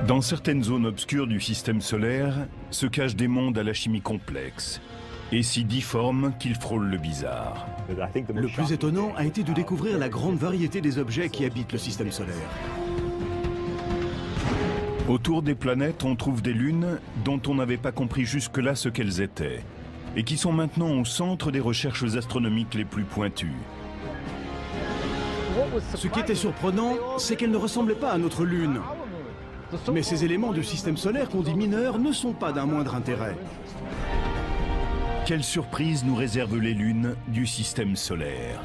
Dans certaines zones obscures du système solaire se cachent des mondes à la chimie complexe et si difformes qu'ils frôlent le bizarre. Le plus étonnant a été de découvrir la grande variété des objets qui habitent le système solaire. Autour des planètes, on trouve des lunes dont on n'avait pas compris jusque-là ce qu'elles étaient et qui sont maintenant au centre des recherches astronomiques les plus pointues. Ce qui était surprenant, c'est qu'elle ne ressemblait pas à notre Lune. Mais ces éléments du système solaire qu'on dit mineurs ne sont pas d'un moindre intérêt. Quelle surprise nous réservent les lunes du système solaire?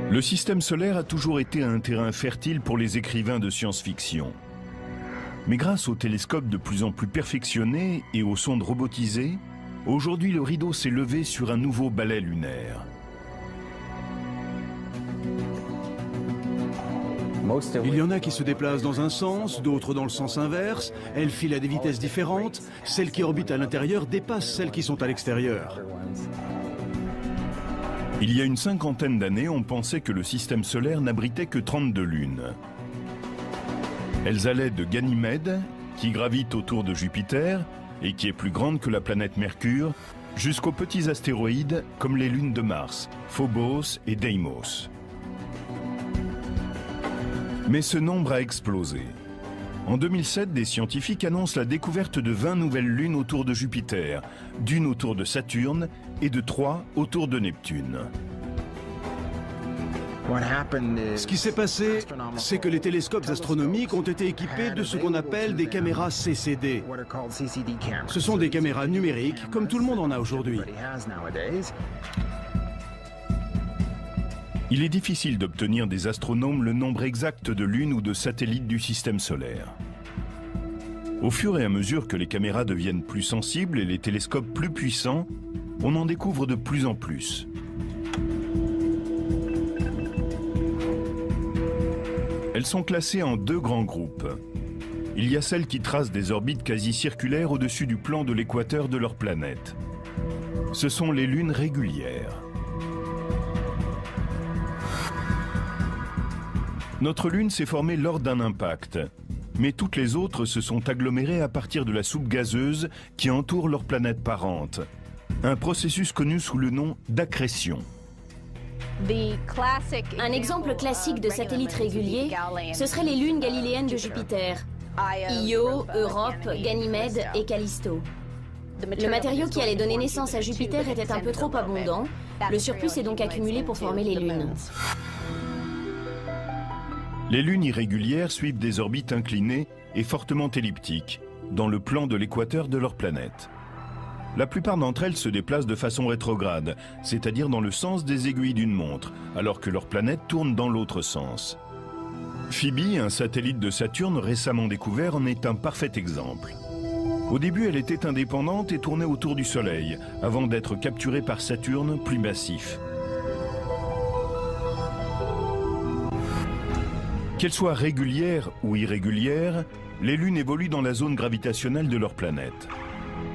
Le système solaire a toujours été un terrain fertile pour les écrivains de science-fiction. Mais grâce aux télescopes de plus en plus perfectionnés et aux sondes robotisées, aujourd'hui le rideau s'est levé sur un nouveau balai lunaire. Il y en a qui se déplacent dans un sens, d'autres dans le sens inverse. Elles filent à des vitesses différentes. Celles qui orbitent à l'intérieur dépassent celles qui sont à l'extérieur. Il y a une cinquantaine d'années, on pensait que le système solaire n'abritait que 32 lunes. Elles allaient de Ganymède, qui gravite autour de Jupiter et qui est plus grande que la planète Mercure, jusqu'aux petits astéroïdes comme les lunes de Mars, Phobos et Deimos. Mais ce nombre a explosé. En 2007, des scientifiques annoncent la découverte de 20 nouvelles lunes autour de Jupiter, d'une autour de Saturne et de 3 autour de Neptune. Ce qui s'est passé, c'est que les télescopes astronomiques ont été équipés de ce qu'on appelle des caméras CCD. Ce sont des caméras numériques, comme tout le monde en a aujourd'hui. Il est difficile d'obtenir des astronomes le nombre exact de lunes ou de satellites du système solaire. Au fur et à mesure que les caméras deviennent plus sensibles et les télescopes plus puissants, on en découvre de plus en plus. Elles sont classées en 2 grands groupes. Il y a celles qui tracent des orbites quasi circulaires au-dessus du plan de l'équateur de leur planète. Ce sont les lunes régulières. Notre Lune s'est formée lors d'un impact, mais toutes les autres se sont agglomérées à partir de la soupe gazeuse qui entoure leur planète parente. Un processus connu sous le nom d'accrétion. Un exemple classique de satellite régulier, ce seraient les lunes galiléennes de Jupiter. Io, Europe, Ganymède et Callisto. Le matériau qui allait donner naissance à Jupiter était un peu trop abondant. Le surplus s'est donc accumulé pour former les lunes. Les lunes irrégulières suivent des orbites inclinées et fortement elliptiques, dans le plan de l'équateur de leur planète. La plupart d'entre elles se déplacent de façon rétrograde, c'est-à-dire dans le sens des aiguilles d'une montre, alors que leur planète tourne dans l'autre sens. Phoebe, un satellite de Saturne récemment découvert, en est un parfait exemple. Au début, elle était indépendante et tournait autour du Soleil, avant d'être capturée par Saturne, plus massif. Qu'elles soient régulières ou irrégulières, les lunes évoluent dans la zone gravitationnelle de leur planète.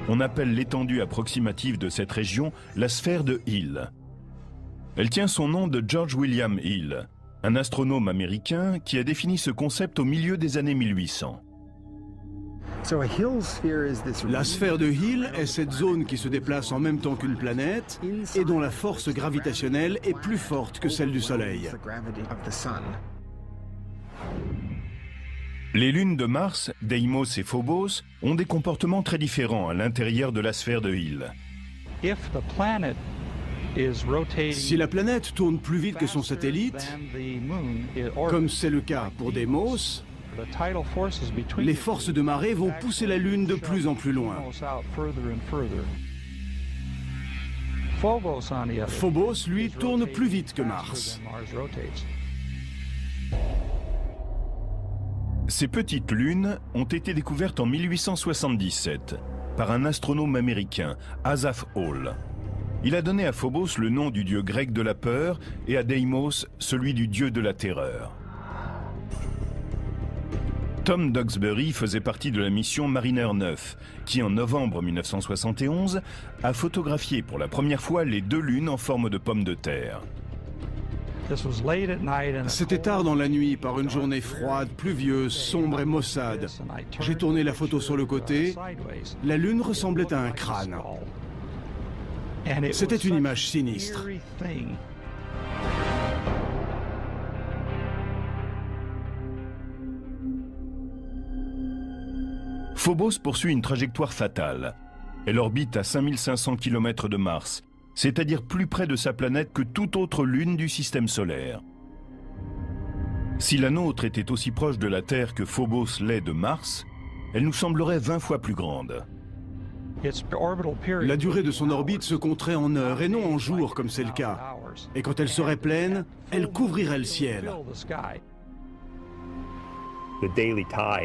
On appelle l'étendue approximative de cette région la sphère de Hill. Elle tient son nom de George William Hill, un astronome américain qui a défini ce concept au milieu des années 1800. La sphère de Hill est cette zone qui se déplace en même temps qu'une planète et dont la force gravitationnelle est plus forte que celle du Soleil. Les lunes de Mars, Deimos et Phobos, ont des comportements très différents à l'intérieur de la sphère de Hill. Si la planète tourne plus vite que son satellite, comme c'est le cas pour Deimos, les forces de marée vont pousser la Lune de plus en plus loin. Phobos, lui, tourne plus vite que Mars. Ces petites lunes ont été découvertes en 1877 par un astronome américain, Asaph Hall. Il a donné à Phobos le nom du dieu grec de la peur et à Deimos celui du dieu de la terreur. Tom Duxbury faisait partie de la mission Mariner 9, qui en novembre 1971 a photographié pour la première fois les deux lunes en forme de pommes de terre. C'était tard dans la nuit, par une journée froide, pluvieuse, sombre et maussade. J'ai tourné la photo sur le côté. La lune ressemblait à un crâne. C'était une image sinistre. Phobos poursuit une trajectoire fatale. Elle orbite à 5500 km de Mars, c'est-à-dire plus près de sa planète que toute autre lune du système solaire. Si la nôtre était aussi proche de la Terre que Phobos l'est de Mars, elle nous semblerait 20 fois plus grande. La durée de son orbite se compterait en heures et non en jours comme c'est le cas. Et quand elle serait pleine, elle couvrirait le ciel.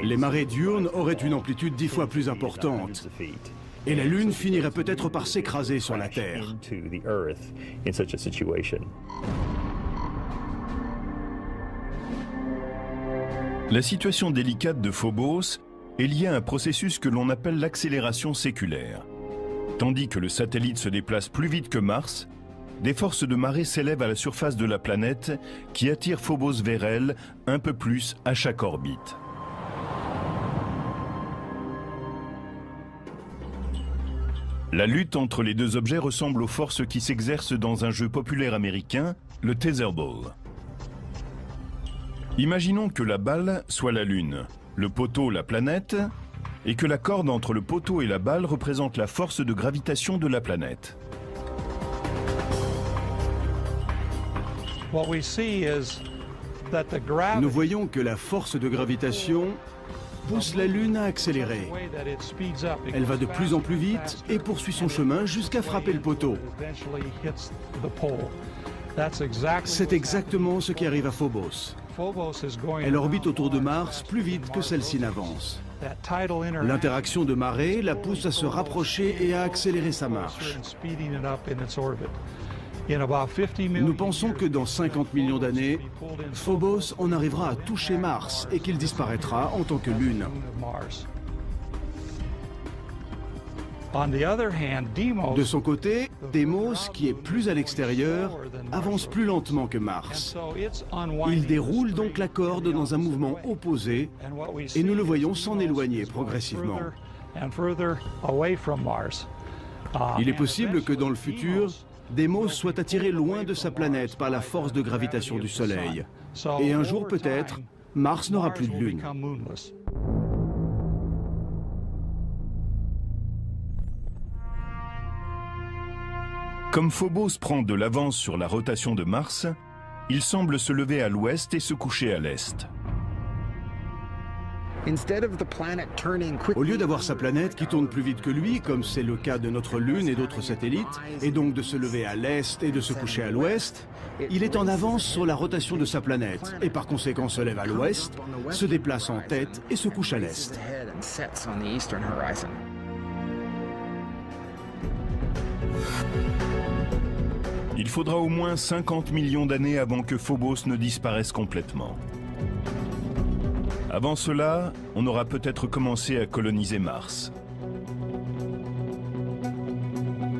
Les marées diurnes auraient une amplitude 10 fois plus importante. Et la Lune finirait peut-être par s'écraser sur la Terre. La situation délicate de Phobos est liée à un processus que l'on appelle l'accélération séculaire. Tandis que le satellite se déplace plus vite que Mars, des forces de marée s'élèvent à la surface de la planète qui attirent Phobos vers elle un peu plus à chaque orbite. La lutte entre les deux objets ressemble aux forces qui s'exercent dans un jeu populaire américain, le Tetherball. Imaginons que la balle soit la Lune, le poteau la planète, et que la corde entre le poteau et la balle représente la force de gravitation de la planète. Nous voyons que la force de gravitation pousse la Lune à accélérer. Elle va de plus en plus vite et poursuit son chemin jusqu'à frapper le poteau. C'est exactement ce qui arrive à Phobos. Elle orbite autour de Mars plus vite que celle-ci n'avance. L'interaction de marée la pousse à se rapprocher et à accélérer sa marche. Nous pensons que dans 50 millions d'années, Phobos en arrivera à toucher Mars et qu'il disparaîtra en tant que Lune. De son côté, Deimos, qui est plus à l'extérieur, avance plus lentement que Mars. Il déroule donc la corde dans un mouvement opposé et nous le voyons s'en éloigner progressivement. Il est possible que dans le futur, Deimos soit attiré loin de sa planète par la force de gravitation du Soleil. Et un jour peut-être, Mars n'aura plus de lune. Comme Phobos prend de l'avance sur la rotation de Mars, il semble se lever à l'ouest et se coucher à l'est. Au lieu d'avoir sa planète qui tourne plus vite que lui, comme c'est le cas de notre Lune et d'autres satellites, et donc de se lever à l'est et de se coucher à l'ouest, il est en avance sur la rotation de sa planète, et par conséquent se lève à l'ouest, se déplace en tête et se couche à l'est. Il faudra au moins 50 millions d'années avant que Phobos ne disparaisse complètement. Avant cela, on aura peut-être commencé à coloniser Mars.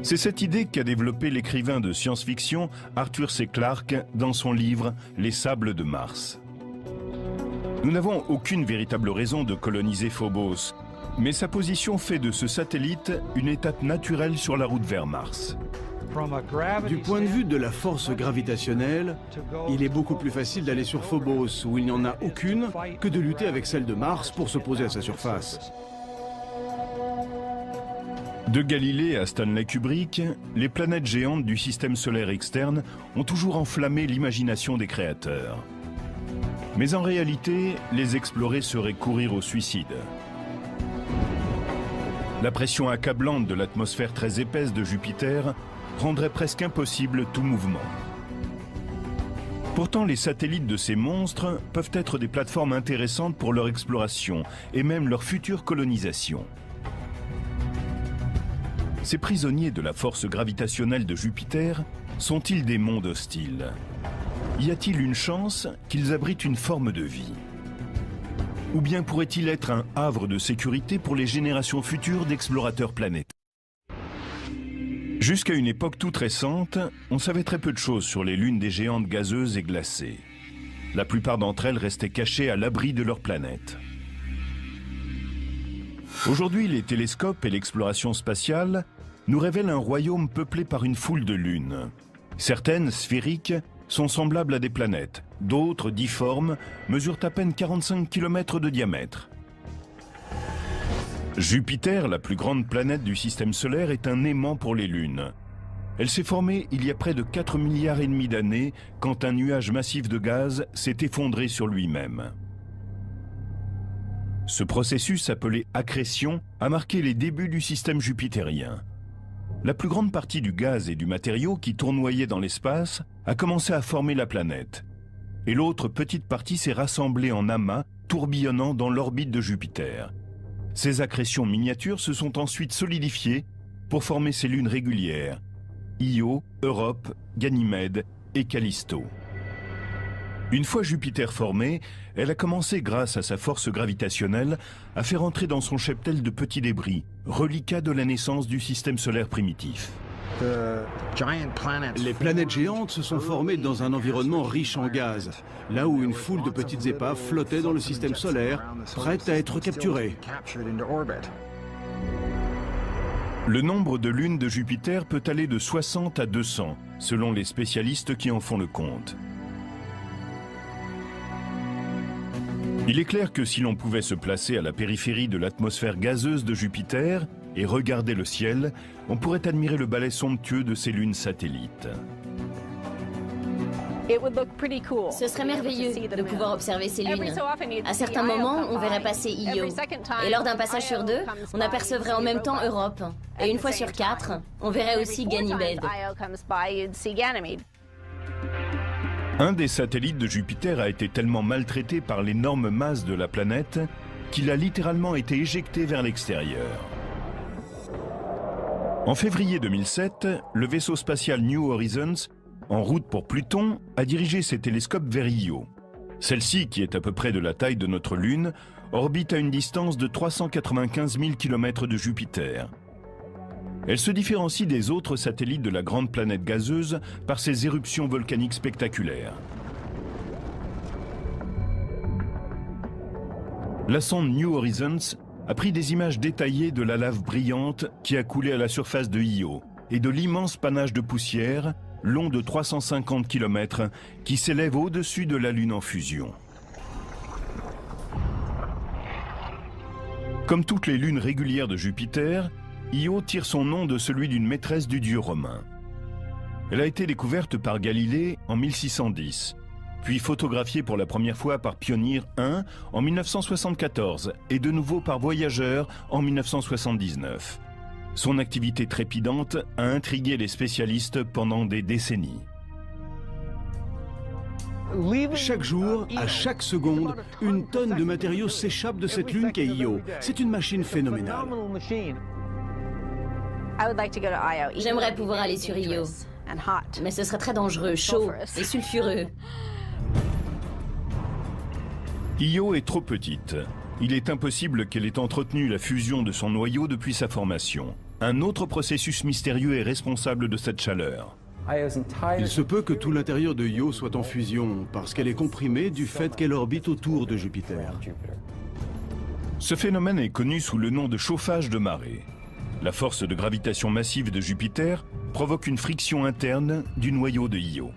C'est cette idée qu'a développée l'écrivain de science-fiction Arthur C. Clarke dans son livre « Les sables de Mars ». Nous n'avons aucune véritable raison de coloniser Phobos, mais sa position fait de ce satellite une étape naturelle sur la route vers Mars. Du point de vue de la force gravitationnelle, il est beaucoup plus facile d'aller sur Phobos, où il n'y en a aucune, que de lutter avec celle de Mars pour se poser à sa surface. De Galilée à Stanley Kubrick, les planètes géantes du système solaire externe ont toujours enflammé l'imagination des créateurs. Mais en réalité, les explorer serait courir au suicide. La pression accablante de l'atmosphère très épaisse de Jupiter rendrait presque impossible tout mouvement. Pourtant, les satellites de ces monstres peuvent être des plateformes intéressantes pour leur exploration et même leur future colonisation. Ces prisonniers de la force gravitationnelle de Jupiter sont-ils des mondes hostiles? Y a-t-il une chance qu'ils abritent une forme de vie? Ou bien pourrait-il être un havre de sécurité pour les générations futures d'explorateurs planétaires? Jusqu'à une époque toute récente, on savait très peu de choses sur les lunes des géantes gazeuses et glacées. La plupart d'entre elles restaient cachées à l'abri de leur planète. Aujourd'hui, les télescopes et l'exploration spatiale nous révèlent un royaume peuplé par une foule de lunes. Certaines, sphériques, sont semblables à des planètes. D'autres, difformes, mesurent à peine 45 km de diamètre. Jupiter, la plus grande planète du système solaire, est un aimant pour les lunes. Elle s'est formée il y a près de 4,5 milliards d'années, quand un nuage massif de gaz s'est effondré sur lui-même. Ce processus, appelé accrétion, a marqué les débuts du système jupitérien. La plus grande partie du gaz et du matériau qui tournoyait dans l'espace a commencé à former la planète. Et l'autre petite partie s'est rassemblée en amas, tourbillonnant dans l'orbite de Jupiter. Ces accrétions miniatures se sont ensuite solidifiées pour former ces lunes régulières, Io, Europe, Ganymède et Callisto. Une fois Jupiter formée, elle a commencé, grâce à sa force gravitationnelle, à faire entrer dans son cheptel de petits débris, reliquats de la naissance du système solaire primitif. Les planètes géantes se sont formées dans un environnement riche en gaz, là où une foule de petites épaves flottait dans le système solaire, prêtes à être capturées. Le nombre de lunes de Jupiter peut aller de 60 à 200, selon les spécialistes qui en font le compte. Il est clair que si l'on pouvait se placer à la périphérie de l'atmosphère gazeuse de Jupiter et regarder le ciel, on pourrait admirer le balai somptueux de ces lunes satellites. Ce serait merveilleux de pouvoir observer ces lunes. À certains moments, on verrait passer Io. Et lors d'un passage sur deux, on apercevrait en même temps Europe. Et une fois sur 4, on verrait aussi Ganymède. Un des satellites de Jupiter a été tellement maltraité par l'énorme masse de la planète qu'il a littéralement été éjecté vers l'extérieur. En février 2007, le vaisseau spatial New Horizons, en route pour Pluton, a dirigé ses télescopes vers Io. Celle-ci, qui est à peu près de la taille de notre Lune, orbite à une distance de 395 000 km de Jupiter. Elle se différencie des autres satellites de la grande planète gazeuse par ses éruptions volcaniques spectaculaires. La sonde New Horizons a pris des images détaillées de la lave brillante qui a coulé à la surface de Io et de l'immense panache de poussière, long de 350 km, qui s'élève au-dessus de la Lune en fusion. Comme toutes les lunes régulières de Jupiter, Io tire son nom de celui d'une maîtresse du dieu romain. Elle a été découverte par Galilée en 1610, puis photographiée pour la première fois par Pioneer 1 en 1974 et de nouveau par Voyager en 1979. Son activité trépidante a intrigué les spécialistes pendant des décennies. Chaque jour, à chaque seconde, une tonne de matériaux s'échappe de cette lune qu'est Io. C'est une machine phénoménale. J'aimerais pouvoir aller sur Io, mais ce serait très dangereux, chaud et sulfureux. Io est trop petite. Il est impossible qu'elle ait entretenu la fusion de son noyau depuis sa formation. Un autre processus mystérieux est responsable de cette chaleur. Il se peut que tout l'intérieur de Io soit en fusion, parce qu'elle est comprimée du fait qu'elle orbite autour de Jupiter. Ce phénomène est connu sous le nom de chauffage de marée. La force de gravitation massive de Jupiter provoque une friction interne du noyau de Io.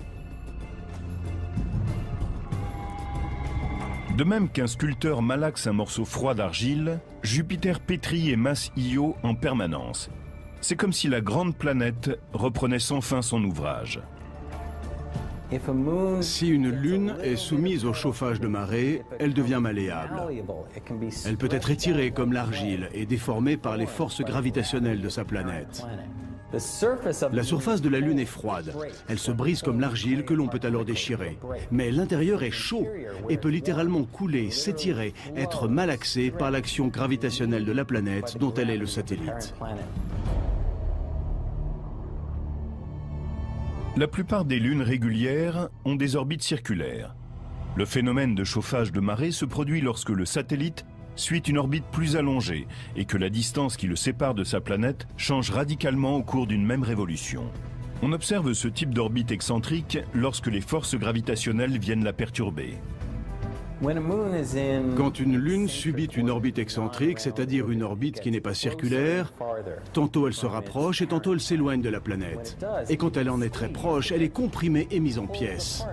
De même qu'un sculpteur malaxe un morceau froid d'argile, Jupiter pétrit et masse Io en permanence. C'est comme si la grande planète reprenait sans fin son ouvrage. Si une lune est soumise au chauffage de marée, elle devient malléable. Elle peut être étirée comme l'argile et déformée par les forces gravitationnelles de sa planète. La surface de la Lune est froide. Elle se brise comme l'argile que l'on peut alors déchirer. Mais l'intérieur est chaud et peut littéralement couler, s'étirer, être malaxé par l'action gravitationnelle de la planète dont elle est le satellite. La plupart des lunes régulières ont des orbites circulaires. Le phénomène de chauffage de marée se produit lorsque le satellite suit une orbite plus allongée et que la distance qui le sépare de sa planète change radicalement au cours d'une même révolution. On observe ce type d'orbite excentrique lorsque les forces gravitationnelles viennent la perturber. Quand une lune subit une orbite excentrique, c'est-à-dire une orbite qui n'est pas circulaire, tantôt elle se rapproche et tantôt elle s'éloigne de la planète. Et quand elle en est très proche, elle est comprimée et mise en pièces.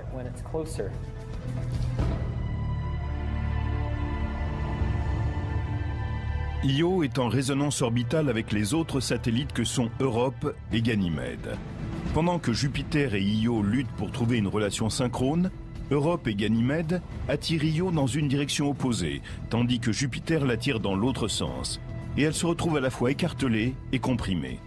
Io est en résonance orbitale avec les autres satellites que sont Europe et Ganymède. Pendant que Jupiter et Io luttent pour trouver une relation synchrone, Europe et Ganymède attirent Io dans une direction opposée, tandis que Jupiter l'attire dans l'autre sens, et elle se retrouve à la fois écartelée et comprimée.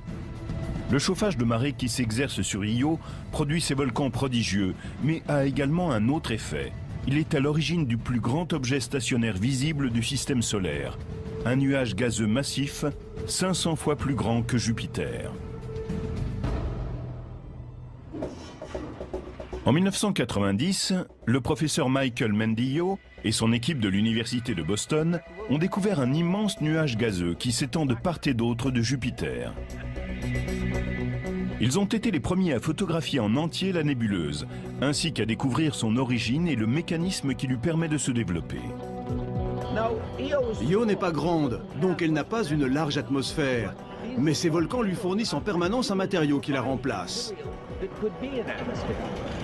Le chauffage de marée qui s'exerce sur Io produit ces volcans prodigieux, mais a également un autre effet. Il est à l'origine du plus grand objet stationnaire visible du système solaire, un nuage gazeux massif, 500 fois plus grand que Jupiter. En 1990, le professeur Michael Mendillo et son équipe de l'université de Boston ont découvert un immense nuage gazeux qui s'étend de part et d'autre de Jupiter. Ils ont été les premiers à photographier en entier la nébuleuse, ainsi qu'à découvrir son origine et le mécanisme qui lui permet de se développer. Io n'est pas grande, donc elle n'a pas une large atmosphère. Mais ces volcans lui fournissent en permanence un matériau qui la remplace.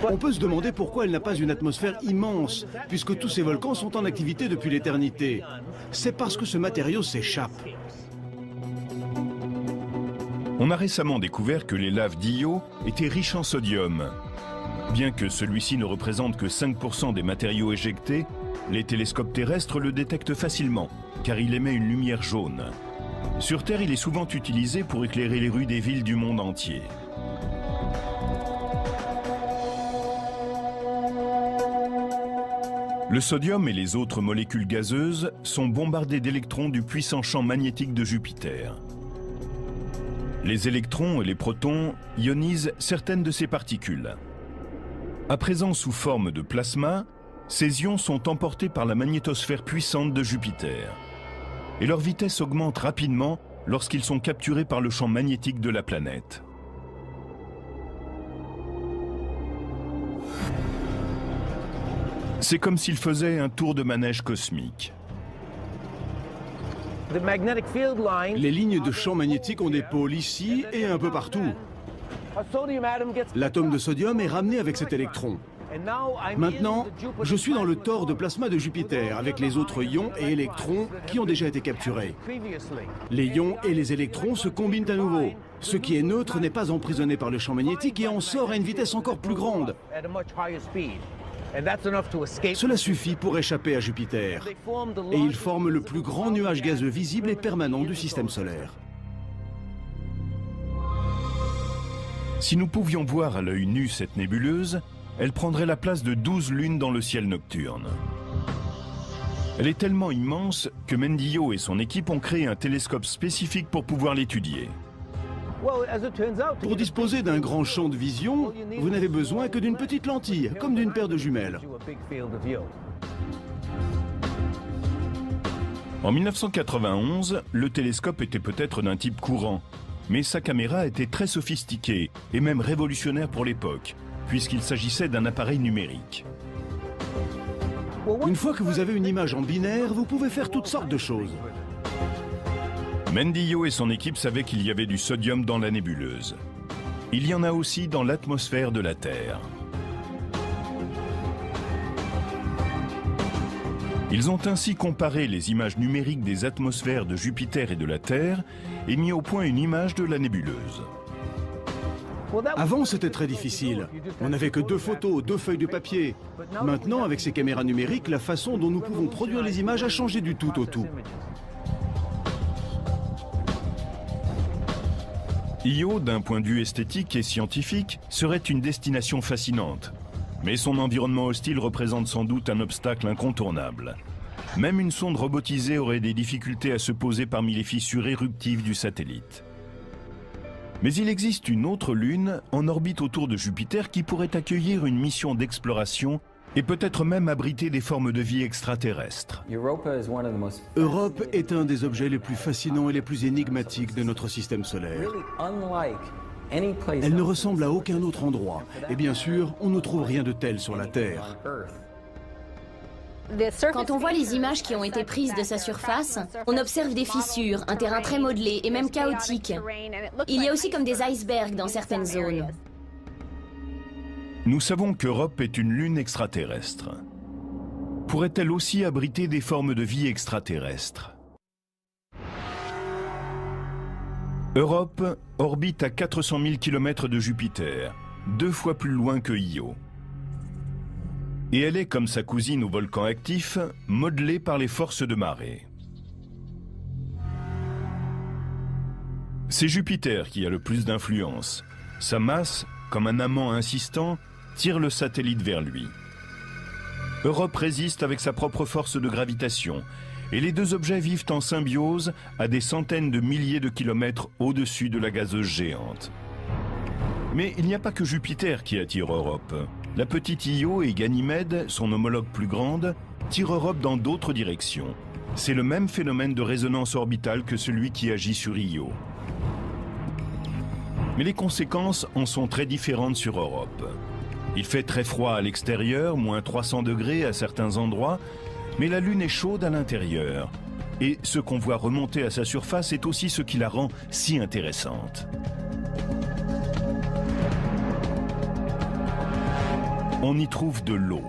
On peut se demander pourquoi elle n'a pas une atmosphère immense, puisque tous ces volcans sont en activité depuis l'éternité. C'est parce que ce matériau s'échappe. On a récemment découvert que les laves d'Io étaient riches en sodium. Bien que celui-ci ne représente que 5% des matériaux éjectés, les télescopes terrestres le détectent facilement, car il émet une lumière jaune. Sur Terre, il est souvent utilisé pour éclairer les rues des villes du monde entier. Le sodium et les autres molécules gazeuses sont bombardés d'électrons du puissant champ magnétique de Jupiter. Les électrons et les protons ionisent certaines de ces particules. À présent sous forme de plasma, ces ions sont emportés par la magnétosphère puissante de Jupiter. Et leur vitesse augmente rapidement lorsqu'ils sont capturés par le champ magnétique de la planète. C'est comme s'ils faisaient un tour de manège cosmique. Les lignes de champ magnétique ont des pôles ici et un peu partout. L'atome de sodium est ramené avec cet électron. Maintenant, je suis dans le tore de plasma de Jupiter avec les autres ions et électrons qui ont déjà été capturés. Les ions et les électrons se combinent à nouveau. Ce qui est neutre n'est pas emprisonné par le champ magnétique et en sort à une vitesse encore plus grande. Cela suffit pour échapper à Jupiter. Et ils forment le plus grand nuage gazeux visible et permanent du système solaire. Si nous pouvions voir à l'œil nu cette nébuleuse, elle prendrait la place de 12 lunes dans le ciel nocturne. Elle est tellement immense que Mendillo et son équipe ont créé un télescope spécifique pour pouvoir l'étudier. Pour disposer d'un grand champ de vision, vous n'avez besoin que d'une petite lentille, comme d'une paire de jumelles. En 1991, le télescope était peut-être d'un type courant, mais sa caméra était très sophistiquée et même révolutionnaire pour l'époque, puisqu'il s'agissait d'un appareil numérique. Une fois que vous avez une image en binaire, vous pouvez faire toutes sortes de choses. Mendillo et son équipe savaient qu'il y avait du sodium dans la nébuleuse. Il y en a aussi dans l'atmosphère de la Terre. Ils ont ainsi comparé les images numériques des atmosphères de Jupiter et de la Terre et mis au point une image de la nébuleuse. Avant, c'était très difficile. On n'avait que 2 photos, 2 feuilles de papier. Maintenant, avec ces caméras numériques, la façon dont nous pouvons produire les images a changé du tout au tout. Io, d'un point de vue esthétique et scientifique, serait une destination fascinante. Mais son environnement hostile représente sans doute un obstacle incontournable. Même une sonde robotisée aurait des difficultés à se poser parmi les fissures éruptives du satellite. Mais il existe une autre lune en orbite autour de Jupiter qui pourrait accueillir une mission d'exploration et peut-être même abriter des formes de vie extraterrestres. Europe est un des objets les plus fascinants et les plus énigmatiques de notre système solaire. Elle ne ressemble à aucun autre endroit. Et bien sûr, on ne trouve rien de tel sur la Terre. Quand on voit les images qui ont été prises de sa surface, on observe des fissures, un terrain très modelé et même chaotique. Il y a aussi comme des icebergs dans certaines zones. Nous savons qu'Europe est une lune extraterrestre. Pourrait-elle aussi abriter des formes de vie extraterrestres? Europe orbite à 400 000 km de Jupiter, 2 fois plus loin que Io. Et elle est, comme sa cousine au volcan actif, modelée par les forces de marée. C'est Jupiter qui a le plus d'influence. Sa masse, comme un amant insistant, tire le satellite vers lui. Europe résiste avec sa propre force de gravitation, et les deux objets vivent en symbiose à des centaines de milliers de kilomètres au-dessus de la gazeuse géante. Mais il n'y a pas que Jupiter qui attire Europe. La petite Io et Ganymède, son homologue plus grande, tirent Europe dans d'autres directions. C'est le même phénomène de résonance orbitale que celui qui agit sur Io. Mais les conséquences en sont très différentes sur Europe. Il fait très froid à l'extérieur, moins 300 degrés à certains endroits, mais la Lune est chaude à l'intérieur. Et ce qu'on voit remonter à sa surface est aussi ce qui la rend si intéressante. On y trouve de l'eau.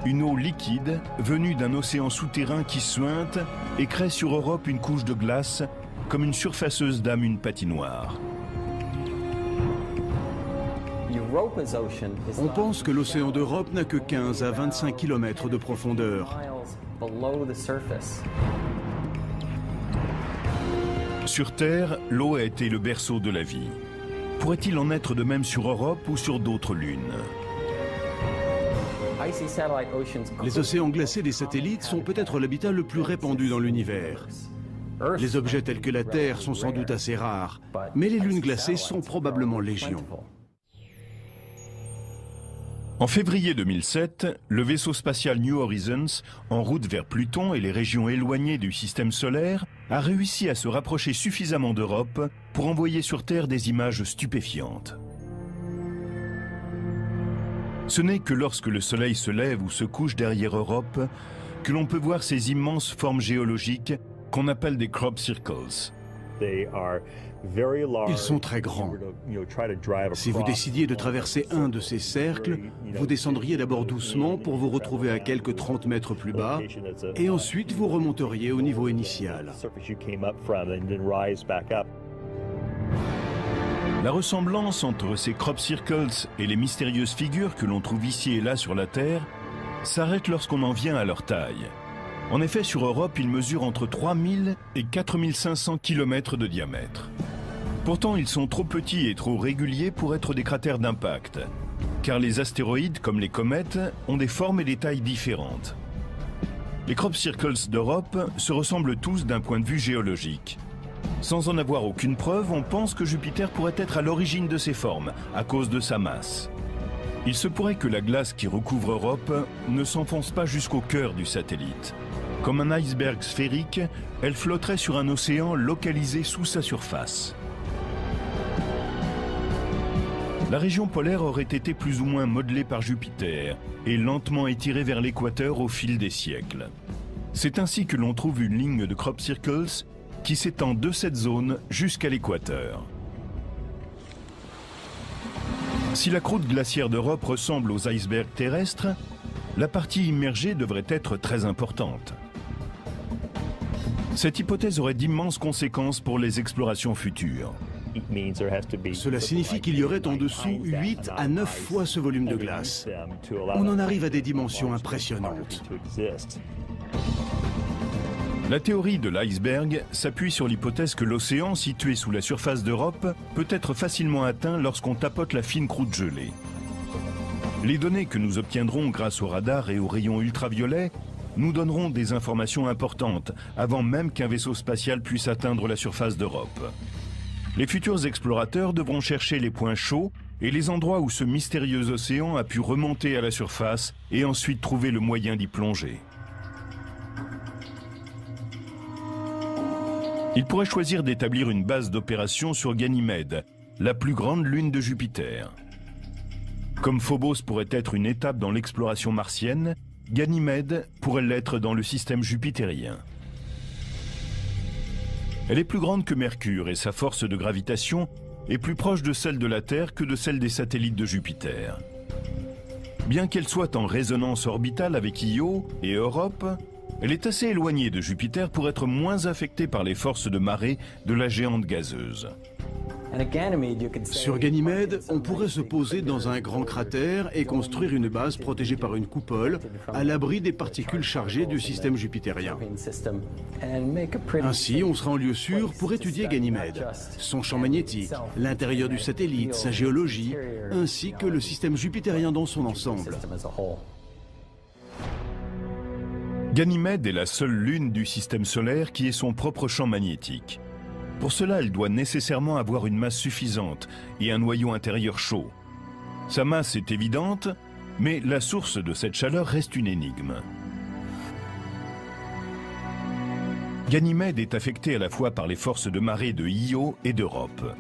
Une eau liquide venue d'un océan souterrain qui suinte et crée sur Europe une couche de glace comme une surfaceuse dame une patinoire. On pense que l'océan d'Europe n'a que 15 à 25 km de profondeur. Sur Terre, l'eau a été le berceau de la vie. Pourrait-il en être de même sur Europe ou sur d'autres lunes? Les océans glacés des satellites sont peut-être l'habitat le plus répandu dans l'univers. Les objets tels que la Terre sont sans doute assez rares, mais les lunes glacées sont probablement légion. En février 2007, le vaisseau spatial New Horizons, en route vers Pluton et les régions éloignées du système solaire, a réussi à se rapprocher suffisamment d'Europe pour envoyer sur Terre des images stupéfiantes. Ce n'est que lorsque le Soleil se lève ou se couche derrière Europe que l'on peut voir ces immenses formes géologiques qu'on appelle des crop circles. Ils sont très grands. Si vous décidiez de traverser un de ces cercles, vous descendriez d'abord doucement pour vous retrouver à quelques 30 mètres plus bas, et ensuite vous remonteriez au niveau initial. La ressemblance entre ces crop circles et les mystérieuses figures que l'on trouve ici et là sur la Terre s'arrête lorsqu'on en vient à leur taille. En effet, sur Europe, ils mesurent entre 3000 et 4500 km de diamètre. Pourtant, ils sont trop petits et trop réguliers pour être des cratères d'impact, car les astéroïdes, comme les comètes, ont des formes et des tailles différentes. Les crop circles d'Europe se ressemblent tous d'un point de vue géologique. Sans en avoir aucune preuve, on pense que Jupiter pourrait être à l'origine de ces formes, à cause de sa masse. Il se pourrait que la glace qui recouvre Europe ne s'enfonce pas jusqu'au cœur du satellite. Comme un iceberg sphérique, elle flotterait sur un océan localisé sous sa surface. La région polaire aurait été plus ou moins modelée par Jupiter et lentement étirée vers l'équateur au fil des siècles. C'est ainsi que l'on trouve une ligne de crop circles qui s'étend de cette zone jusqu'à l'équateur. Si la croûte glaciaire d'Europe ressemble aux icebergs terrestres, la partie immergée devrait être très importante. Cette hypothèse aurait d'immenses conséquences pour les explorations futures. Cela signifie qu'il y aurait en dessous 8 à 9 fois ce volume de glace. On en arrive à des dimensions impressionnantes. La théorie de l'iceberg s'appuie sur l'hypothèse que l'océan, situé sous la surface d'Europe, peut être facilement atteint lorsqu'on tapote la fine croûte gelée. Les données que nous obtiendrons grâce au radar et aux rayons ultraviolets nous donneront des informations importantes avant même qu'un vaisseau spatial puisse atteindre la surface d'Europe. Les futurs explorateurs devront chercher les points chauds et les endroits où ce mystérieux océan a pu remonter à la surface et ensuite trouver le moyen d'y plonger. Il pourrait choisir d'établir une base d'opération sur Ganymède, la plus grande lune de Jupiter. Comme Phobos pourrait être une étape dans l'exploration martienne, Ganymède pourrait l'être dans le système jupitérien. Elle est plus grande que Mercure et sa force de gravitation est plus proche de celle de la Terre que de celle des satellites de Jupiter. Bien qu'elle soit en résonance orbitale avec Io et Europe, elle est assez éloignée de Jupiter pour être moins affectée par les forces de marée de la géante gazeuse. Sur Ganymède, on pourrait se poser dans un grand cratère et construire une base protégée par une coupole à l'abri des particules chargées du système jupitérien. Ainsi, on sera en lieu sûr pour étudier Ganymède, son champ magnétique, l'intérieur du satellite, sa géologie, ainsi que le système jupitérien dans son ensemble. Ganymède est la seule lune du système solaire qui ait son propre champ magnétique. Pour cela, elle doit nécessairement avoir une masse suffisante et un noyau intérieur chaud. Sa masse est évidente, mais la source de cette chaleur reste une énigme. Ganymède est affectée à la fois par les forces de marée de Io et d'Europe.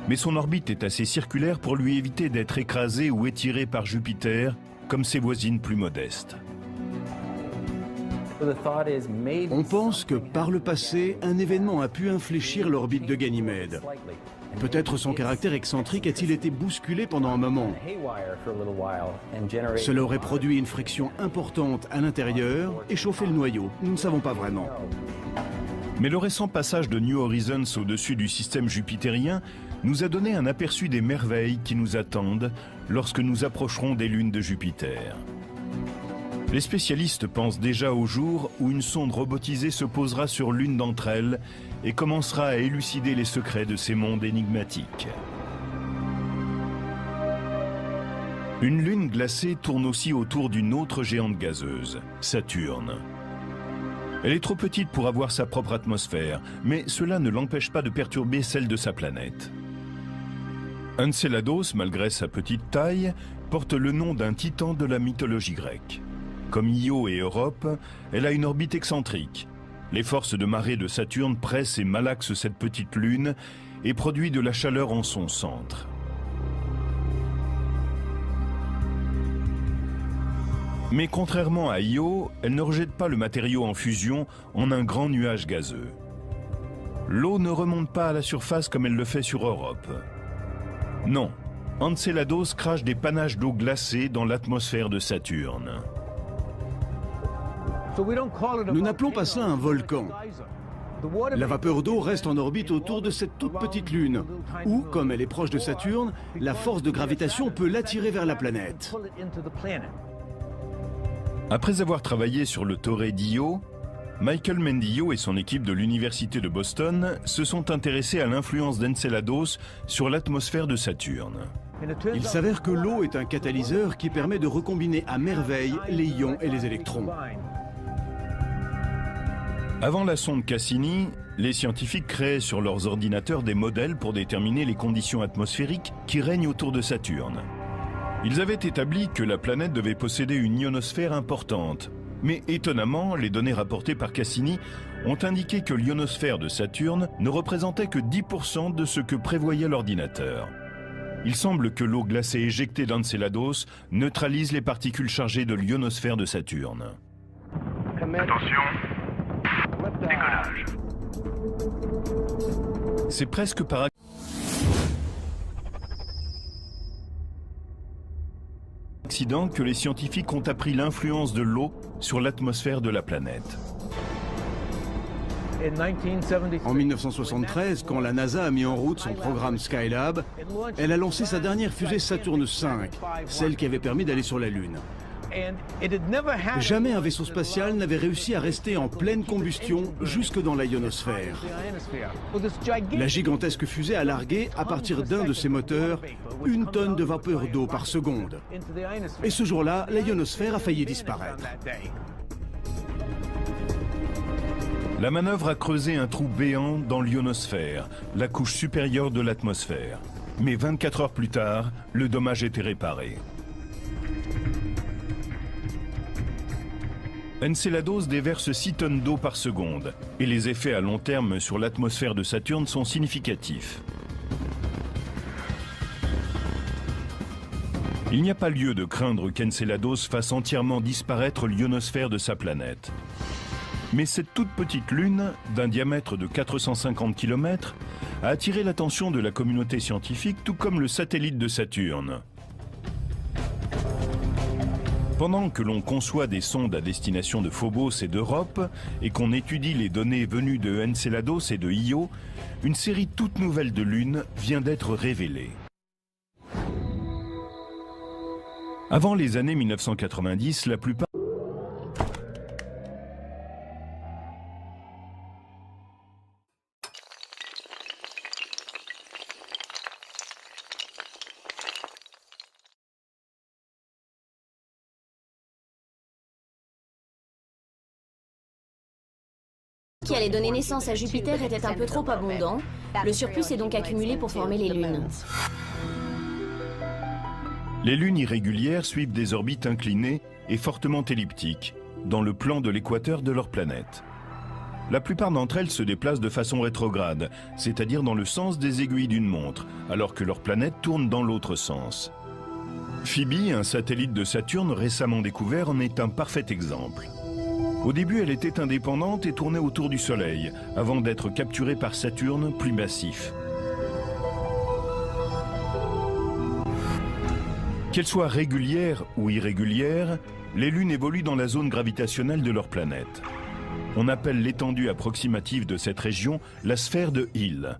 Mais son orbite est assez circulaire pour lui éviter d'être écrasée ou étirée par Jupiter, comme ses voisines plus modestes. On pense que par le passé, un événement a pu infléchir l'orbite de Ganymède. Peut-être son caractère excentrique a-t-il été bousculé pendant un moment. Cela aurait produit une friction importante à l'intérieur et chauffé le noyau. Nous ne savons pas vraiment. Mais le récent passage de New Horizons au-dessus du système jupitérien nous a donné un aperçu des merveilles qui nous attendent lorsque nous approcherons des lunes de Jupiter. Les spécialistes pensent déjà au jour où une sonde robotisée se posera sur l'une d'entre elles et commencera à élucider les secrets de ces mondes énigmatiques. Une lune glacée tourne aussi autour d'une autre géante gazeuse, Saturne. Elle est trop petite pour avoir sa propre atmosphère, mais cela ne l'empêche pas de perturber celle de sa planète. Enceladus, malgré sa petite taille, porte le nom d'un titan de la mythologie grecque. Comme Io et Europe, elle a une orbite excentrique. Les forces de marée de Saturne pressent et malaxent cette petite lune et produisent de la chaleur en son centre. Mais contrairement à Io, elle ne rejette pas le matériau en fusion en un grand nuage gazeux. L'eau ne remonte pas à la surface comme elle le fait sur Europe. Non, Enceladus crache des panaches d'eau glacée dans l'atmosphère de Saturne. Nous n'appelons pas ça un volcan. La vapeur d'eau reste en orbite autour de cette toute petite lune, où, comme elle est proche de Saturne, la force de gravitation peut l'attirer vers la planète. Après avoir travaillé sur le Torrey d'Io, Michael Mendillo et son équipe de l'Université de Boston se sont intéressés à l'influence d'Enceladus sur l'atmosphère de Saturne. Il s'avère que l'eau est un catalyseur qui permet de recombiner à merveille les ions et les électrons. Avant la sonde Cassini, les scientifiques créaient sur leurs ordinateurs des modèles pour déterminer les conditions atmosphériques qui règnent autour de Saturne. Ils avaient établi que la planète devait posséder une ionosphère importante. Mais étonnamment, les données rapportées par Cassini ont indiqué que l'ionosphère de Saturne ne représentait que 10% de ce que prévoyait l'ordinateur. Il semble que l'eau glacée éjectée d'Enceladus neutralise les particules chargées de l'ionosphère de Saturne. Attention, décollage. C'est presque par accident que les scientifiques ont appris l'influence de l'eau sur l'atmosphère de la planète. En 1973, quand la NASA a mis en route son programme Skylab, elle a lancé sa dernière fusée Saturne V, celle qui avait permis d'aller sur la Lune. Jamais un vaisseau spatial n'avait réussi à rester en pleine combustion jusque dans la ionosphère. La gigantesque fusée a largué, à partir d'un de ses moteurs, 1 tonne de vapeur d'eau par seconde. Et ce jour-là, la ionosphère a failli disparaître. La manœuvre a creusé un trou béant dans l'ionosphère, la couche supérieure de l'atmosphère. Mais 24 heures plus tard, le dommage était réparé. Enceladus déverse 6 tonnes d'eau par seconde et les effets à long terme sur l'atmosphère de Saturne sont significatifs. Il n'y a pas lieu de craindre qu'Enceladus fasse entièrement disparaître l'ionosphère de sa planète. Mais cette toute petite lune, d'un diamètre de 450 km, a attiré l'attention de la communauté scientifique, tout comme le satellite de Saturne. Pendant que l'on conçoit des sondes à destination de Phobos et d'Europe, et qu'on étudie les données venues de Enceladus et de Io, une série toute nouvelle de lunes vient d'être révélée. Avant les années 1990, la plupart qui allait donner naissance à Jupiter était un peu trop abondant. Le surplus s'est donc accumulé pour former les lunes. Les lunes irrégulières suivent des orbites inclinées et fortement elliptiques, dans le plan de l'équateur de leur planète. La plupart d'entre elles se déplacent de façon rétrograde, c'est-à-dire dans le sens des aiguilles d'une montre, alors que leur planète tourne dans l'autre sens. Phoebe, un satellite de Saturne récemment découvert, en est un parfait exemple. Au début, elle était indépendante et tournait autour du Soleil, avant d'être capturée par Saturne, plus massif. Qu'elles soient régulières ou irrégulières, les lunes évoluent dans la zone gravitationnelle de leur planète. On appelle l'étendue approximative de cette région la sphère de Hill.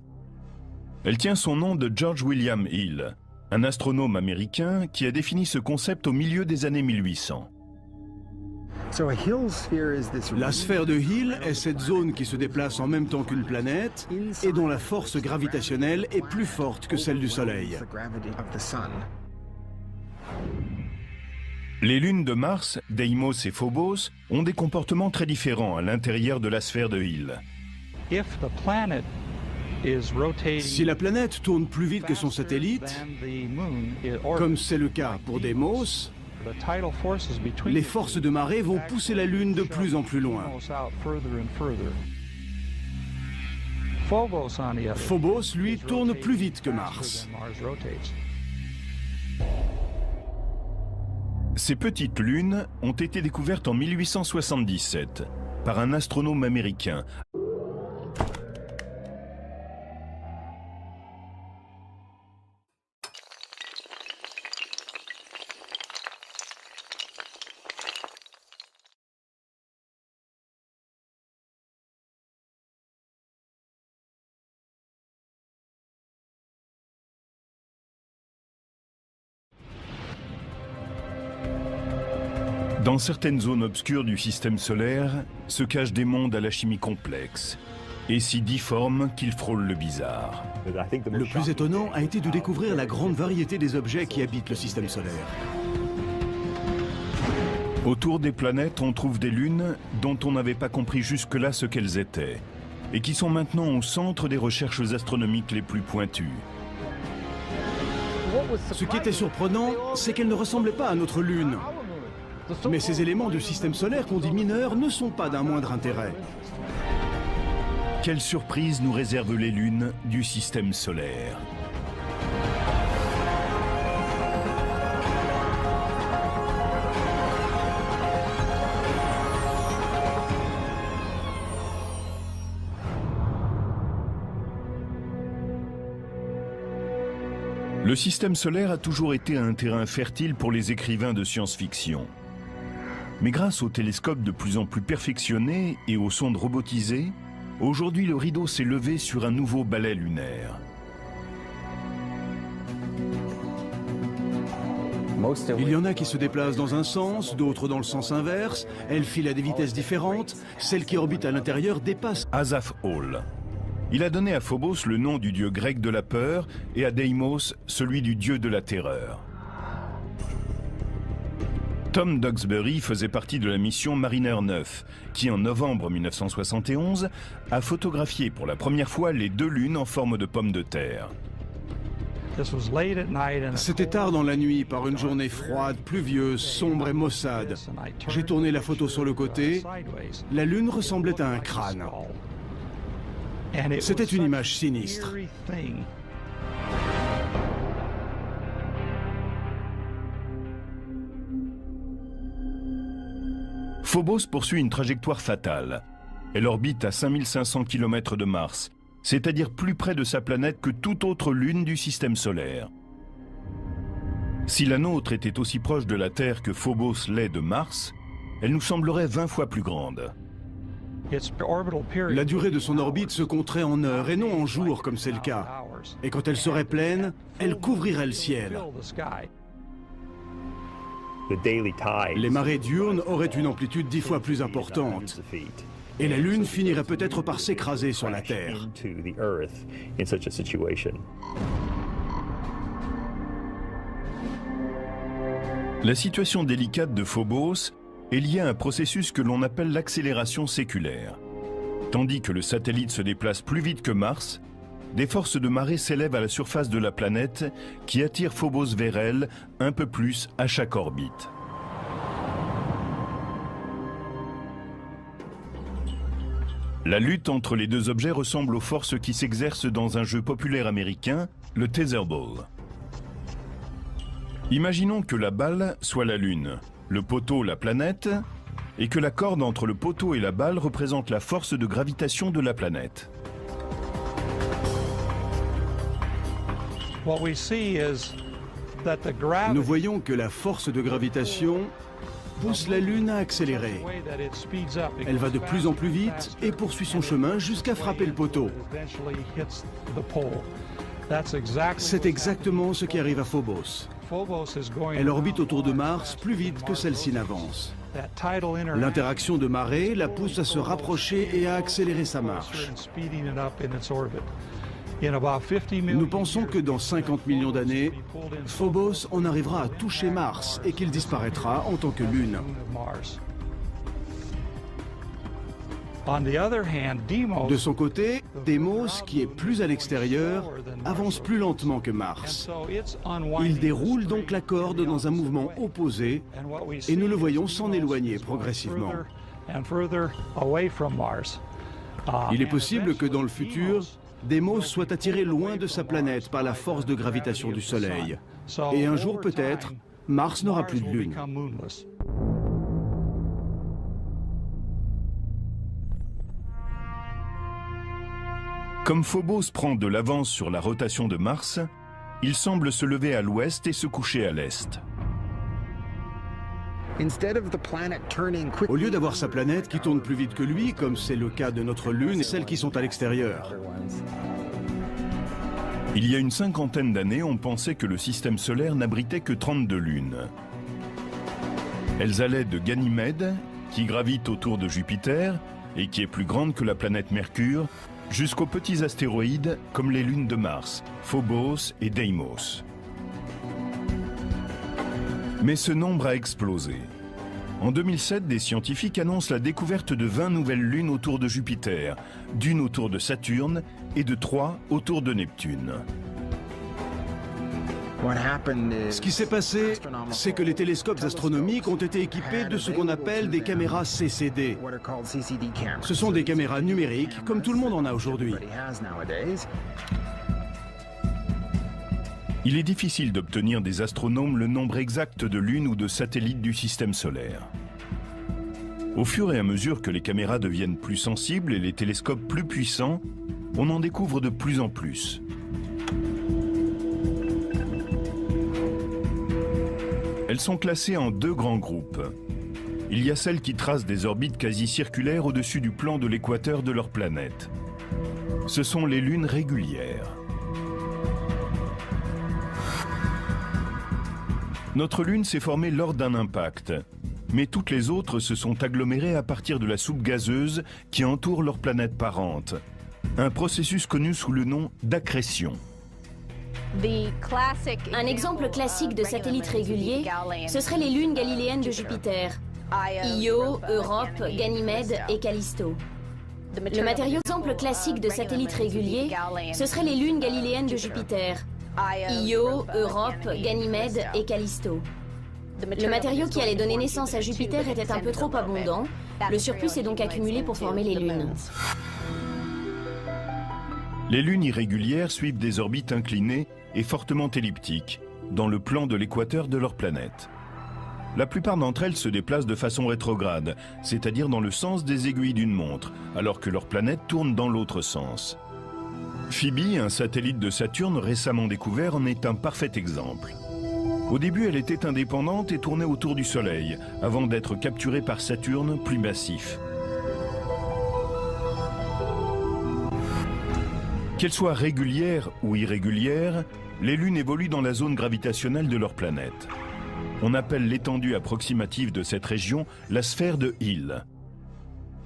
Elle tient son nom de George William Hill, un astronome américain qui a défini ce concept au milieu des années 1800. La sphère de Hill est cette zone qui se déplace en même temps qu'une planète et dont la force gravitationnelle est plus forte que celle du Soleil. Les lunes de Mars, Deimos et Phobos, ont des comportements très différents à l'intérieur de la sphère de Hill. Si la planète tourne plus vite que son satellite, comme c'est le cas pour Deimos, les forces de marée vont pousser la Lune de plus en plus loin. Phobos, lui, tourne plus vite que Mars. Ces petites lunes ont été découvertes en 1877 par un astronome américain. Dans certaines zones obscures du système solaire se cachent des mondes à la chimie complexe et si difformes qu'ils frôlent le bizarre. Le plus étonnant a été de découvrir la grande variété des objets qui habitent le système solaire. Autour des planètes, on trouve des lunes dont on n'avait pas compris jusque-là ce qu'elles étaient et qui sont maintenant au centre des recherches astronomiques les plus pointues. Ce qui était surprenant, c'est qu'elles ne ressemblaient pas à notre Lune. Mais ces éléments du système solaire qu'on dit mineurs ne sont pas d'un moindre intérêt. Quelle surprise nous réservent les lunes du système solaire? Le système solaire a toujours été un terrain fertile pour les écrivains de science-fiction. Mais grâce aux télescopes de plus en plus perfectionnés et aux sondes robotisées, aujourd'hui le rideau s'est levé sur un nouveau balai lunaire. Il y en a qui se déplacent dans un sens, d'autres dans le sens inverse. Elles filent à des vitesses différentes. Celle qui orbite à l'intérieur dépasse. Asaph Hall. Il a donné à Phobos le nom du dieu grec de la peur et à Deimos celui du dieu de la terreur. Tom Duxbury faisait partie de la mission Mariner 9, qui en novembre 1971 a photographié pour la première fois les deux lunes en forme de pommes de terre. C'était tard dans la nuit, par une journée froide, pluvieuse, sombre et maussade. J'ai tourné la photo sur le côté. La Lune ressemblait à un crâne. C'était une image sinistre. Phobos poursuit une trajectoire fatale. Elle orbite à 5500 km de Mars, c'est-à-dire plus près de sa planète que toute autre lune du système solaire. Si la nôtre était aussi proche de la Terre que Phobos l'est de Mars, elle nous semblerait 20 fois plus grande. La durée de son orbite se compterait en heures et non en jours comme c'est le cas. Et quand elle serait pleine, elle couvrirait le ciel. Les marées diurnes auraient une amplitude 10 fois plus importante. Et la Lune finirait peut-être par s'écraser sur la Terre. La situation délicate de Phobos est liée à un processus que l'on appelle l'accélération séculaire. Tandis que le satellite se déplace plus vite que Mars, des forces de marée s'élèvent à la surface de la planète qui attirent Phobos vers elle un peu plus à chaque orbite. La lutte entre les deux objets ressemble aux forces qui s'exercent dans un jeu populaire américain, le Tetherball. Imaginons que la balle soit la Lune, le poteau la planète, et que la corde entre le poteau et la balle représente la force de gravitation de la planète. Nous voyons que la force de gravitation pousse la Lune à accélérer. Elle va de plus en plus vite et poursuit son chemin jusqu'à frapper le poteau. C'est exactement ce qui arrive à Phobos. Elle orbite autour de Mars plus vite que celle-ci n'avance. L'interaction de marée la pousse à se rapprocher et à accélérer sa marche. Nous pensons que dans 50 millions d'années, Phobos en arrivera à toucher Mars et qu'il disparaîtra en tant que Lune. De son côté, Deimos, qui est plus à l'extérieur, avance plus lentement que Mars. Il déroule donc la corde dans un mouvement opposé et nous le voyons s'en éloigner progressivement. Il est possible que dans le futur, Deimos soit attiré loin de sa planète par la force de gravitation du Soleil. Et un jour peut-être, Mars n'aura plus de lune. Comme Phobos prend de l'avance sur la rotation de Mars, il semble se lever à l'ouest et se coucher à l'est. Au lieu d'avoir sa planète qui tourne plus vite que lui, comme c'est le cas de notre Lune et celles qui sont à l'extérieur. Il y a une cinquantaine d'années, on pensait que le système solaire n'abritait que 32 lunes. Elles allaient de Ganymède, qui gravite autour de Jupiter et qui est plus grande que la planète Mercure, jusqu'aux petits astéroïdes comme les lunes de Mars, Phobos et Deimos. Mais ce nombre a explosé. En 2007, des scientifiques annoncent la découverte de 20 nouvelles lunes autour de Jupiter, d'une autour de Saturne et de 3 autour de Neptune. Ce qui s'est passé, c'est que les télescopes astronomiques ont été équipés de ce qu'on appelle des caméras CCD. Ce sont des caméras numériques, comme tout le monde en a aujourd'hui. Il est difficile d'obtenir des astronomes le nombre exact de lunes ou de satellites du système solaire. Au fur et à mesure que les caméras deviennent plus sensibles et les télescopes plus puissants, on en découvre de plus en plus. Elles sont classées en 2 grands groupes. Il y a celles qui tracent des orbites quasi circulaires au-dessus du plan de l'équateur de leur planète. Ce sont les lunes régulières. Notre Lune s'est formée lors d'un impact, mais toutes les autres se sont agglomérées à partir de la soupe gazeuse qui entoure leur planète parente. Un processus connu sous le nom d'accrétion. Un exemple classique de satellite régulier, ce seraient les lunes galiléennes de Jupiter. Io, Europe, Ganymède et Callisto. Le matériau exemple classique de satellite régulier, ce seraient les lunes galiléennes de Jupiter. Io, Europe, Ganymède et Callisto. Le matériau qui allait donner naissance à Jupiter était un peu trop abondant. Le surplus s'est donc accumulé pour former les lunes. Les lunes irrégulières suivent des orbites inclinées et fortement elliptiques, dans le plan de l'équateur de leur planète. La plupart d'entre elles se déplacent de façon rétrograde, c'est-à-dire dans le sens des aiguilles d'une montre, alors que leur planète tourne dans l'autre sens. Phoebe, un satellite de Saturne récemment découvert, en est un parfait exemple. Au début, elle était indépendante et tournait autour du Soleil, avant d'être capturée par Saturne, plus massif. Qu'elles soient régulières ou irrégulières, les lunes évoluent dans la zone gravitationnelle de leur planète. On appelle l'étendue approximative de cette région la sphère de Hill.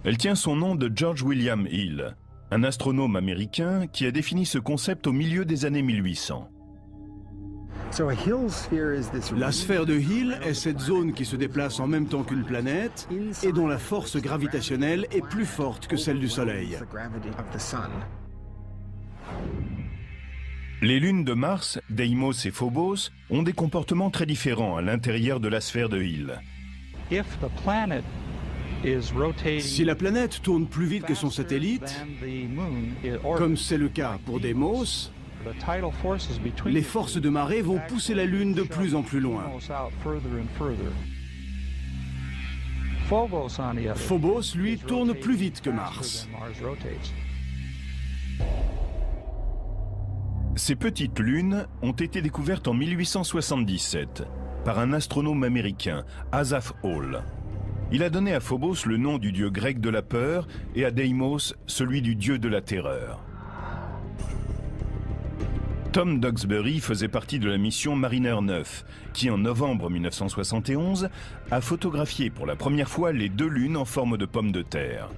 Elle tient son nom de George William Hill, un astronome américain qui a défini ce concept au milieu des années 1800. La sphère de Hill est cette zone qui se déplace en même temps qu'une planète et dont la force gravitationnelle est plus forte que celle du Soleil. Les lunes de Mars, Deimos et Phobos, ont des comportements très différents à l'intérieur de la sphère de Hill. Si la planète tourne plus vite que son satellite, comme c'est le cas pour Deimos, les forces de marée vont pousser la Lune de plus en plus loin. Phobos, lui, tourne plus vite que Mars. Ces petites lunes ont été découvertes en 1877 par un astronome américain, Asaph Hall. Il a donné à Phobos le nom du dieu grec de la peur et à Deimos celui du dieu de la terreur. Tom Duxbury faisait partie de la mission Mariner 9, qui en novembre 1971 a photographié pour la première fois les deux lunes en forme de pommes de terre.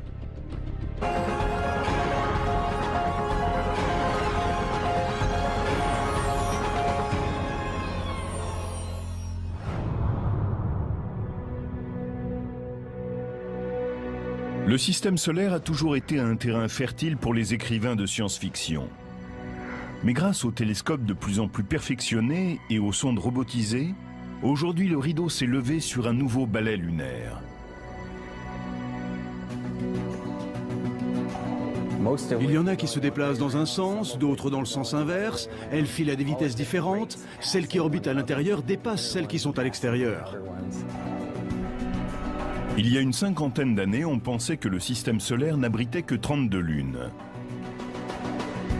Le système solaire a toujours été un terrain fertile pour les écrivains de science-fiction. Mais grâce aux télescopes de plus en plus perfectionnés et aux sondes robotisées, aujourd'hui le rideau s'est levé sur un nouveau balai lunaire. Il y en a qui se déplacent dans un sens, d'autres dans le sens inverse. Elles filent à des vitesses différentes. Celles qui orbitent à l'intérieur dépassent celles qui sont à l'extérieur. Il y a une cinquantaine d'années, on pensait que le système solaire n'abritait que 32 lunes.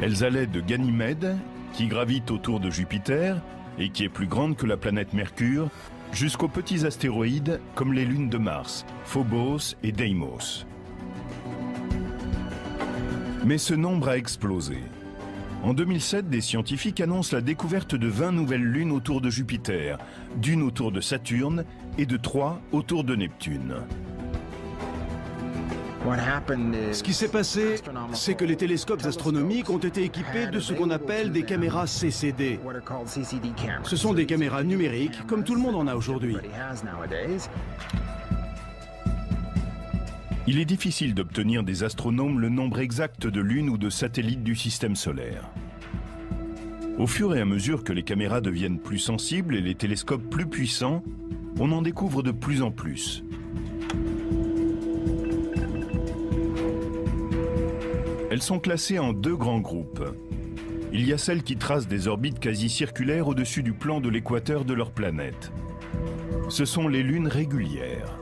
Elles allaient de Ganymède, qui gravite autour de Jupiter et qui est plus grande que la planète Mercure, jusqu'aux petits astéroïdes comme les lunes de Mars, Phobos et Deimos. Mais ce nombre a explosé. En 2007, des scientifiques annoncent la découverte de 20 nouvelles lunes autour de Jupiter, d'une autour de Saturne et de 3 autour de Neptune. Ce qui s'est passé, c'est que les télescopes astronomiques ont été équipés de ce qu'on appelle des caméras CCD. Ce sont des caméras numériques, comme tout le monde en a aujourd'hui. Il est difficile d'obtenir des astronomes le nombre exact de lunes ou de satellites du système solaire. Au fur et à mesure que les caméras deviennent plus sensibles et les télescopes plus puissants, on en découvre de plus en plus. Elles sont classées en deux grands groupes. Il y a celles qui tracent des orbites quasi circulaires au-dessus du plan de l'équateur de leur planète. Ce sont les lunes régulières.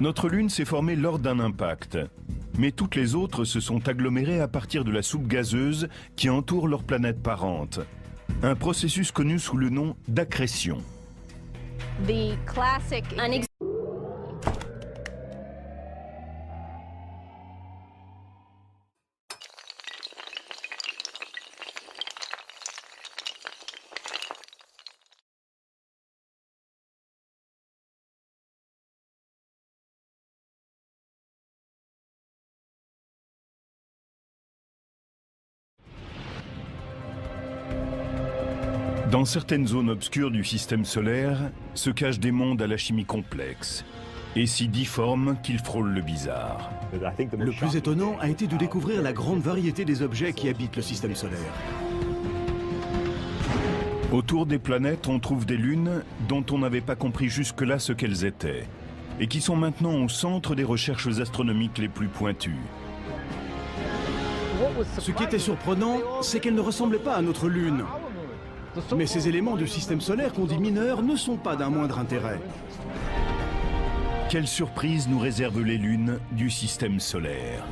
Notre Lune s'est formée lors d'un impact, mais toutes les autres se sont agglomérées à partir de la soupe gazeuse qui entoure leur planète parente. Un processus connu sous le nom d'accrétion. Dans certaines zones obscures du système solaire se cachent des mondes à la chimie complexe. et si difforme qu'il frôle le bizarre. Le plus étonnant a été de découvrir la grande variété des objets qui habitent le système solaire. Autour des planètes, on trouve des lunes dont on n'avait pas compris jusque-là ce qu'elles étaient, et qui sont maintenant au centre des recherches astronomiques les plus pointues. Ce qui était surprenant, c'est qu'elle ne ressemblait pas à notre Lune. Mais ces éléments du système solaire qu'on dit mineurs ne sont pas d'un moindre intérêt. Quelle surprise nous réservent les lunes du système solaire ?